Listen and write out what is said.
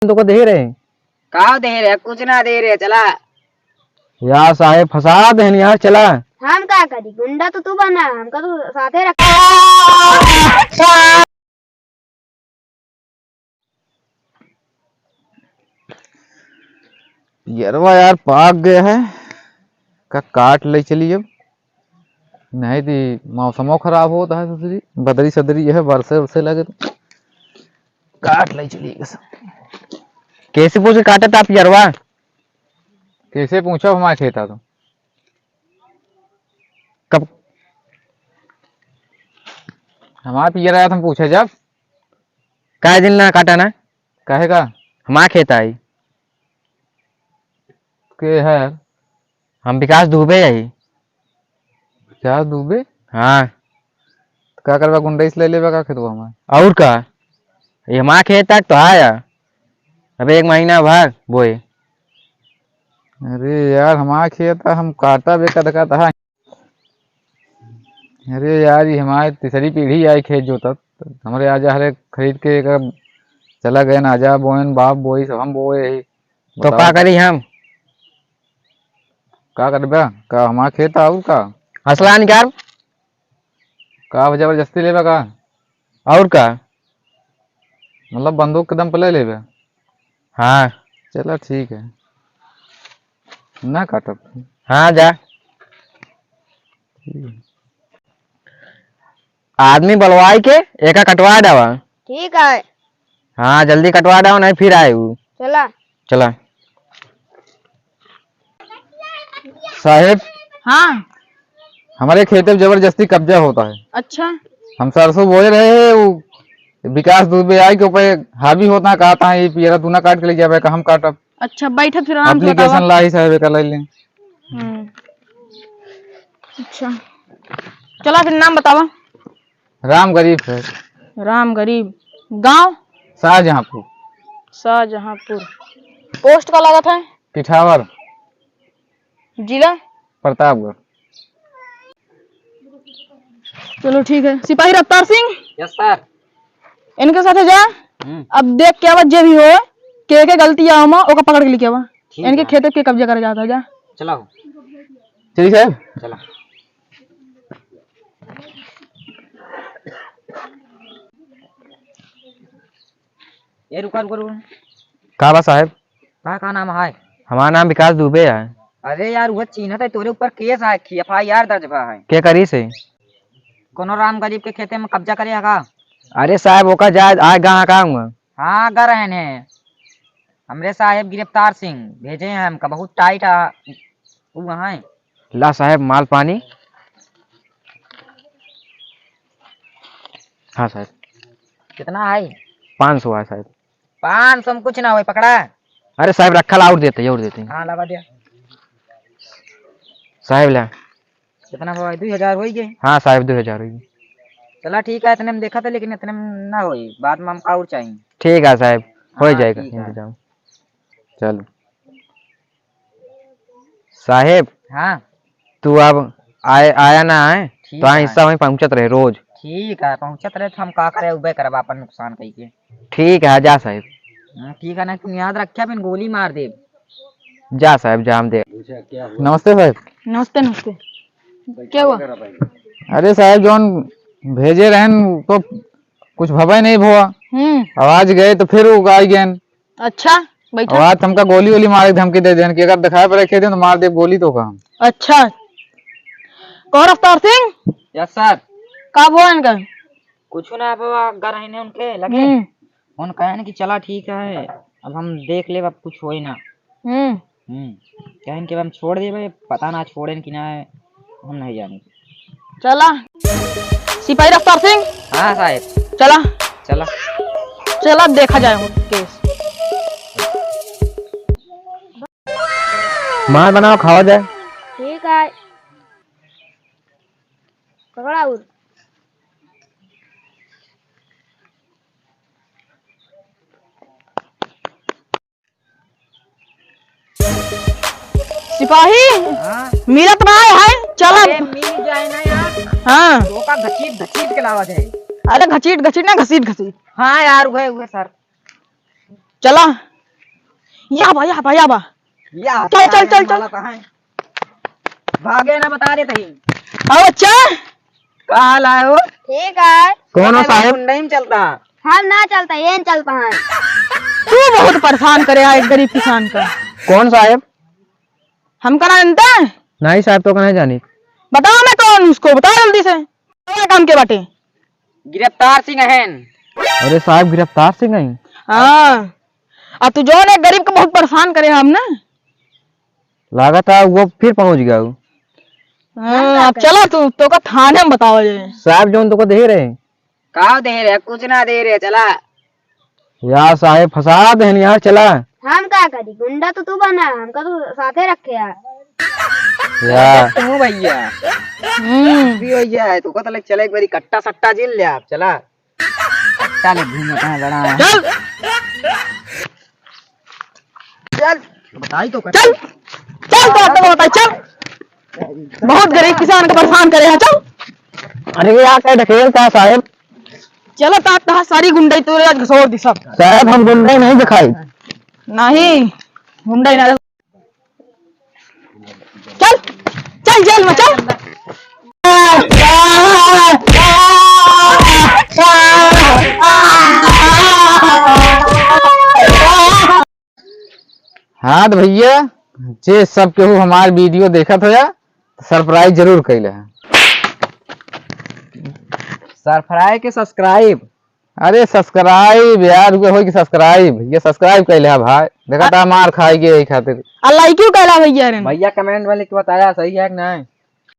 तो को दे रहे कहा दे रहे कुछ ना दे रहे। चला यार साहेब फंसा दे यार। चला हम क्या करी, गुंडा तो तू बना, हमका तो साथे रख। यरवा यार पाक गया है का काट ले चली। अब नहीं थी मौसमो खराब होता है, दूसरी बदरी सदरी है, बरसे उरसे लगे तो काट ले चली। कैसे पूछ काटा था आप यरवा? कैसे पूछो हमारे खेता तो कब हमारा पियर आया था, हम पूछे जब काय दिन ना काटा ना कहेगा हमारा खेत आई के है। हम विकास दुबे आई। विकास दुबे? हाँ। क्या करवा गुंडा इस ले लेवा का खेतवा हमारा और का ये हमारा खेत तक तो आया। अब 1 महीना भर बोए। अरे यार हमारा खेत हम काटा बेका दका था। अरे यार ये हमारी तीसरी पीढ़ी आई खेत जोतत। हमारे आजा हरे खरीद के एक चला गए ना, आजा बोन बाप बोई सब हम बोए। तो का करी हम का करबा का हमारा खेत आऊ का असला निकाल का जबरदस्ती लेबा का और का मतलब बंदूक के दम पे ले लेबे। हाँ चलो ठीक है ना काटब। हाँ जा आदमी बलवाई के एका कटवा डावा। ठीक है। हाँ जल्दी कटवा डाओ नहीं फिर आए वो। चला चला साहेब। हाँ हमारे खेत में जबरदस्ती कब्जा होता है। अच्छा हम सरसों बोए रहे हैं, वो विकास दुबे आई के ऊपर हावी होता कहा था ये पियरा तू ना काट के ले जाए का हम काटब। अच्छा बैठक फिर आराम से एप्लीकेशन लाई साहब का ले लें। अच्छा चला फिर नाम बतावा। राम गरीब है। राम गरीब। गांव शाहजहांपुर। शाहजहांपुर। पोस्ट का लागत है पिठावर। जिला प्रतापगढ़। चलो ठीक है। सिपाही रफ्तार सिंह यस सर। इनके साथ जा। अब देख क्या जे भी हो के गलती आवा ओका पकड़ के लेके आवा। इनके खेत के कब्जा कर जाता जा। चला चलिए साहब चला। ये रुका रुका रुका। का बा साहब? का नाम है? हमारा नाम विकास दुबे है। अरे यार वो चिन्हत है तोरे ऊपर केस है, FIR दर्ज बा है। क्या करी से कोनो राम गरीब के खेते में कब्जा करे का? अरे साहब ओका जा आए गाँव का हाँ गा रहे हैं हमरे साहेब गिरफ्तार सिंह भेजे हैं हमका बहुत टाइट वहाँ है। ला साहब माल पानी। हाँ साहब कितना है? 500 है साहब। 500 में कुछ ना हो पकड़ा। अरे साहब रखा ला और देते हाँ लगा दिया साहब ला। कितना हुआ? 2000 हो गए। हाँ साहब 2000 होगी। चला ठीक है, इतने में देखा था लेकिन इतने में ना होई, बाद में हमका और चाहिए। ठीक है साहब हो हाँ, जाएगा ठीक है। इंतजाम। चलो साहेब। हाँ तू अब आया ना है ठीक तो है। हिस्सा वहीं पहुंचत रहे रोज। ठीक है पहुंचत रहे तो हम का करे उबे करब अपन नुकसान कई के। ठीक है जा साहब। ठीक है ना, तुम याद रखिया फिर गोली मार दे। जा साहब जा हम दे। नमस्ते साहब। नमस्ते नमस्ते। क्या हुआ? अरे साहब जोन भेजे रहन तो कुछ भवे नहीं भुआ। आवाज गए तो फिर वो आई गए। अच्छा बैठा। आवाज हमका गोली वोली मारे धमकी दे देन कि अगर दिखाए पर रखे तो मार दे गोली तो काम। अच्छा कौन रफ्तार सिंह? Yes sir. कब हुआ इनका? कुछ ना गा रहे हैं उनके लगे उन कहे कि चला ठीक है अब हम देख ले, अब कुछ हो ही ना। कहें कि हम छोड़ दे भाई, पता ना छोड़े कि ना हम नहीं जाने। चला सिपाही रफ्तार सिंह। हाँ साहब चला चला चला देखा जाए केस। मार बनाओ खावा जाए। ठीक है पकड़ा उर। सिपाही मिलत ना है चला। मिल जाए ना यार। हाँ तो का घसीट घसीट के लावा जाए। अरे घसीट घसीट ना घसीट घसीट। हाँ यार हुए सर। चला यहाँ बा यहाँ बा यहाँ बा। या चल, चल, चल, चल। माला कहाँ है? भागे ना बता रहे थे। आओ अच्छा कहाँ लाए हो? ठीक है, कौन हो साहेब? नहीं चलता। हम ना चलता ये न चलता है। तू बहुत परेशान करे है एक गरीब किसान का। कौन साहेब? हम करा जानते हैं? नहीं साहब तो कहाँ जानी। बताओ मैं कौन, उसको बताओ जल्दी से। क्या काम के बाटे? गिरफ्तार सिंह है। अरे साहब गिरफ्तार सिंह नहीं। हाँ अब तू जो एक गरीब को बहुत परेशान करे हम ना। लागत है वो फिर पहुंच गया वो। हाँ, अब चलो तू तो का थाने में बताओ जे। साहब जो तो को दे रहे। कहा दे रहे? कुछ ना दे रहे। चला यार साहेब फंसा दे यार चला। हम क्या करी, गुंडा तो तू बना, हमका तो साथे रखे यार। यार तू भैया भी भैया है तू को तो चले एक बारी कट्टा सट्टा जिल ले। आप चला कट्टा ले घूमे कहाँ बड़ा है। चल चल बताई तो चल चल तो आता बता चल। बहुत गरीब किसान को परेशान करे है चल। अरे यार क्या ढकेलता है साहेब। चलो ता सारी गुंडाई तो आज घसोड़ दी सब। साहब हम गुंडे नहीं दिखाई। नहीं गुंडाई ना। चल चल जेल में चल। हाँ तो भैया जे सब केहू हमार वीडियो देखत हो या सरप्राइज जरूर कैले है। सरफराई के सब्सक्राइब। अरे सब्सक्राइब यार हो कि सब्सक्राइब ये सब्सक्राइब कैले है भाई। देखा था मार खाएगी यही खातिर। अल्लाह क्यों कहला भैया रे? भैया कमेंट वाले को बताया सही है कि नहीं?